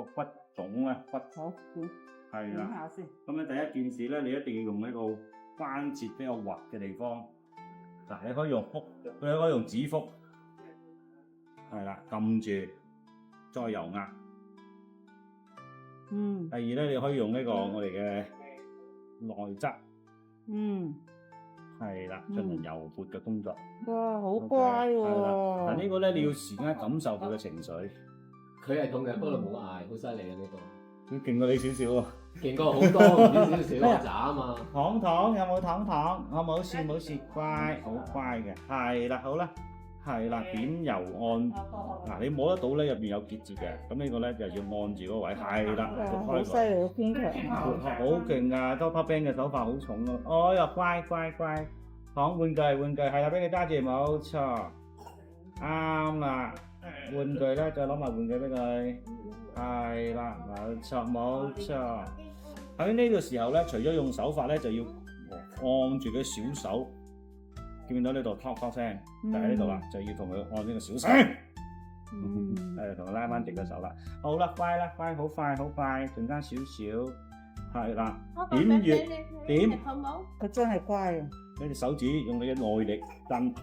骨腫啊，骨好，係啦。下先。咁咧第一件事咧，你一定要用呢個關節比較滑嘅地方。嗱，你可以用指腹，係啦，撳住，再油壓。第二咧，你可以用呢個我哋嘅內側，係啦，進行油撥嘅工作。哇，好乖喎！係啦，但呢個咧你要時間感受佢嘅情緒。佢係咁嘅，不過冇嗌，好犀利啊呢個。佢勁過你少少喎。勁過好多，唔知少少渣啊嘛。糖有冇糖？我冇事，乖，好乖嘅。係啦，好啦，係啦，點油按嗱，你摸得到咧入邊有結節嘅，咁呢個咧就要按住嗰位，係啦，好犀利，好堅強。好勁啊！多拍兵嘅手法好重咯。哦呀，乖，糖玩具係啦，俾佢揸住，冇錯，啱啦。玩具咧，再攞埋玩具俾佢，係啦，冇錯。喺呢個時候咧，除咗用手法咧，就要按住佢小手，見唔見到呢度啪啪聲？就喺呢度啦，就要同佢按呢個小手，同佢拉翻直個手啦。好啦，乖，好快，剩翻少少，係啦。點？佢真係乖啊！你隻手指用你嘅內力震，